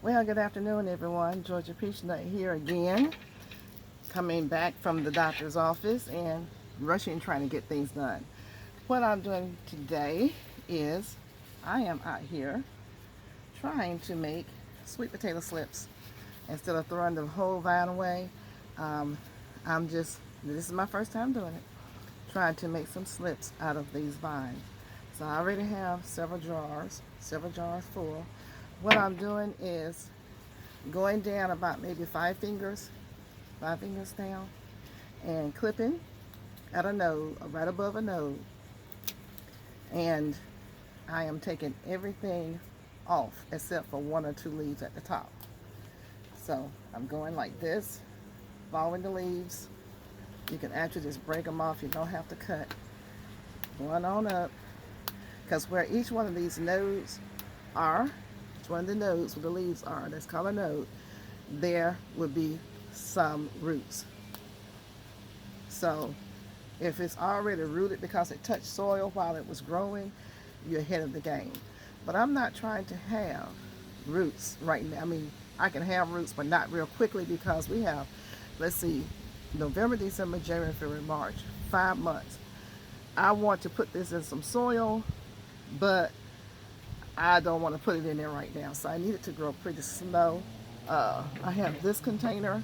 Well, good afternoon, everyone. Georgia Peachnut here again, coming back from the doctor's office and rushing trying to get things done. What I'm doing today is I am out here trying to make sweet potato slips. Instead of throwing the whole vine away, um, this is my first time doing it, trying to make some slips out of these vines. So I already have several jars full. What I'm doing is going down about maybe 5 fingers down, and clipping at a node, right above a node, and I am taking everything off except for one or two leaves at the top. So I'm going like this, following the leaves. You can actually just break them off. You don't have to cut. Going on up, because where each one of these nodes are, each one of the nodes where the leaves are, that's called a node, there would be some roots. So if it's already rooted because it touched soil while it was growing, you're ahead of the game. But I'm not trying to have roots right now. I mean, I can have roots, but not real quickly, because we have, let's see, November, December, January, February, March, 5 months. I want to put this in some soil, but I don't want to put it in there right now. So I need it to grow pretty slow. I have this container,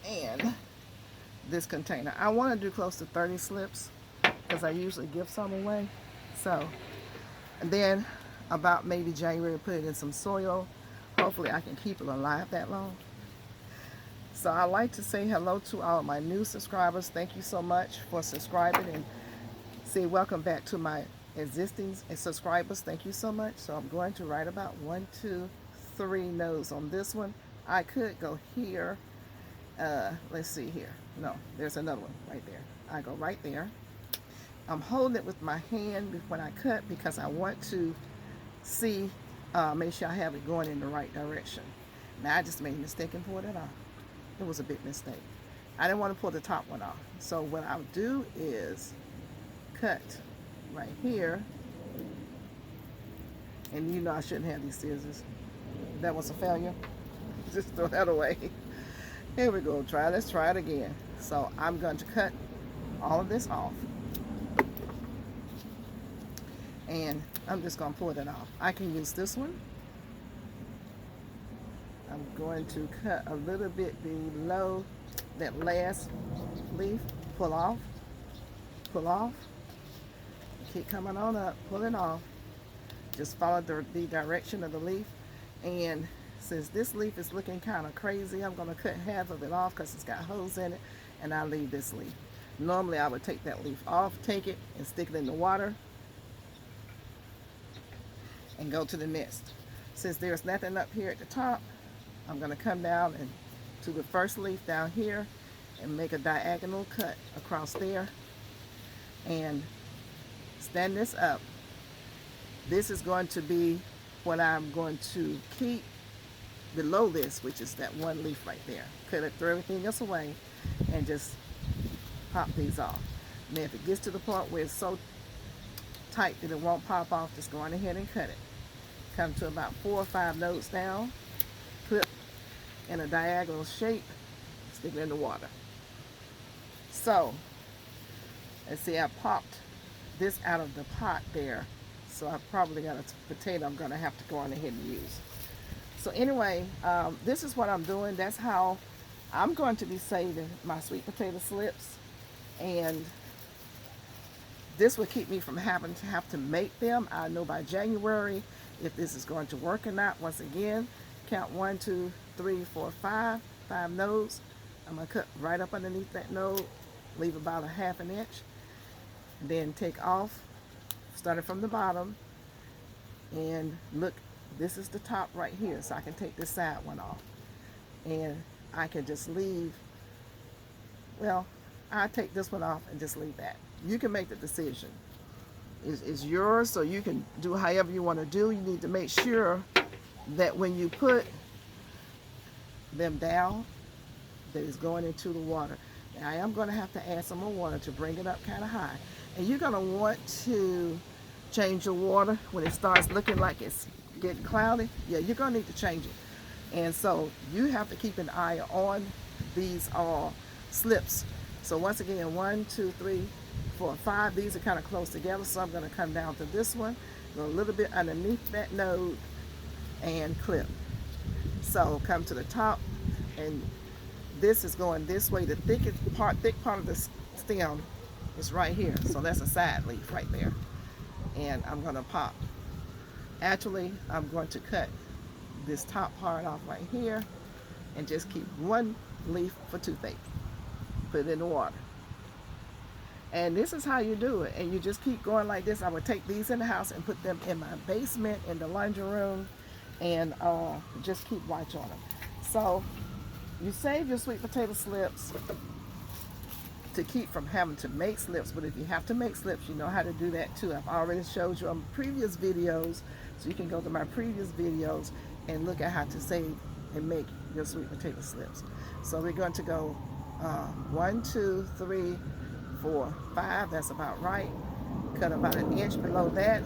and this container. I want to do close to 30 slips because I usually give some away. So, and then about maybe January, put it in some soil. Hopefully I can keep it alive that long. So I'd like to say hello to all of my new subscribers. Thank you so much for subscribing, and say welcome back to my existing subscribers. Thank you so much. So I'm going to write about 1, 2, 3 nodes on this one. I could go here. Let's see here. No, there's another one right there. I go right there. I'm holding it with my hand when I cut because I want to see, make sure I have it going in the right direction. Now I just made a mistake and pulled it off. It was a big mistake. I didn't want to pull the top one off. So what I'll do is cut right here. And you know I shouldn't have these scissors. That was a failure. Just throw that away. Here we go. Let's try it again. So I'm going to cut all of this off. And I'm just going to pull it off. I can use this one. I'm going to cut a little bit below that last leaf. Pull off. Pull off. Keep coming on up. Pull it off. Just follow the direction of the leaf. And since this leaf is looking kind of crazy, I'm going to cut half of it off because it's got holes in it, and I'll leave this leaf. Normally I would take that leaf off, take it and stick it in the water and go to the next. Since there's nothing up here at the top, I'm going to come down and to the first leaf down here and make a diagonal cut across there and stand this up. This is going to be what I'm going to keep below this, which is that one leaf right there. Cut it, throw everything else away, and just pop these off. And if it gets to the point where it's so tight that it won't pop off, just go on ahead and cut it. Come to about 4 or 5 nodes down, clip in a diagonal shape, stick it in the water. So, let's see, I popped this out of the pot there, so I've probably got a potato I'm going to have to go on ahead and use. So anyway, this is what I'm doing. That's how I'm going to be saving my sweet potato slips, and this will keep me from having to have to make them. I know by January if this is going to work or not. Once again, count 1, 2, 3, 4, 5 nodes. I'm going to cut right up underneath that node, leave about a 1/2 inch, then take off, starting from the bottom, and look, this is the top right here, so I can take this side one off, and I can just leave, well, I take this one off and just leave that. You can make the decision. It's yours, so you can do however you want to do. You need to make sure that when you put them down, that it's going into the water. Now, I am going to have to add some more water to bring it up kind of high. And you're going to want to change your water when it starts looking like it's getting cloudy. Yeah, you're gonna need to change it. And so you have to keep an eye on these slips. So once again, 1, 2, 3, 4, 5. These are kind of close together. So I'm going to come down to this one, go a little bit underneath that node, and clip. So come to the top, and this is going this way. The thick part of the stem is right here. So that's a side leaf right there. And I'm going to pop. Actually, I'm going to cut this top part off right here and just keep one leaf for toothache. Put it in the water. And this is how you do it. And you just keep going like this. I would take these in the house and put them in my basement, in the laundry room, and just keep watch on them. So you save your sweet potato slips to keep from having to make slips. But if you have to make slips, you know how to do that too. I've already showed you on previous videos, so you can go to my previous videos and look at how to save and make your sweet potato slips. So we're going to go 1, 2, 3, 4, 5. That's about right. Cut about an inch below that,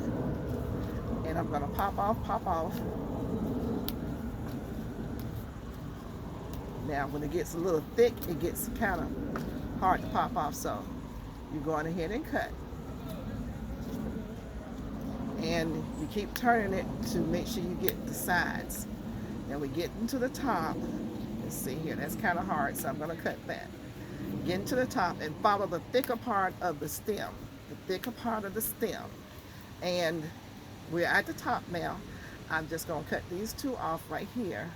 and I'm going to pop off. Now when it gets a little thick, it gets kind of hard to pop off, so you're going ahead and cut. And you keep turning it to make sure you get the sides. Now we get into the top. Let's see here, that's kind of hard, so I'm going to cut that. Get into the top and follow the thicker part of the stem. The thicker part of the stem. And we're at the top now. I'm just going to cut these two off right here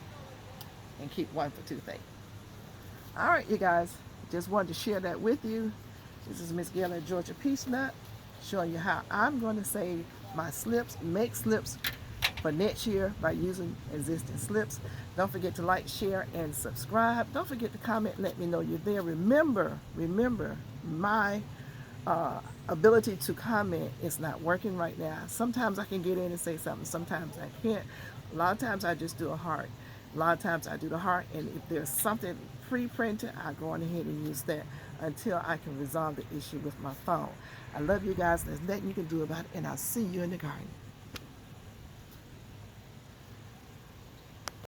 and keep one for toothache. All right, you guys, just wanted to share that with you. This is Miss Gail at Georgia Peachnut, showing you how I'm going to save my slips, make slips for next year by using existing slips. Don't forget to like, share, and subscribe. Don't forget to comment and let me know you're there. Remember, my ability to comment is not working right now. Sometimes I can get in and say something, sometimes I can't. A lot of times I just do a heart. A lot of times I do the heart, and if there's something pre-printed, I go on ahead and use that until I can resolve the issue with my phone. I love you guys. There's nothing you can do about it, and I'll see you in the garden.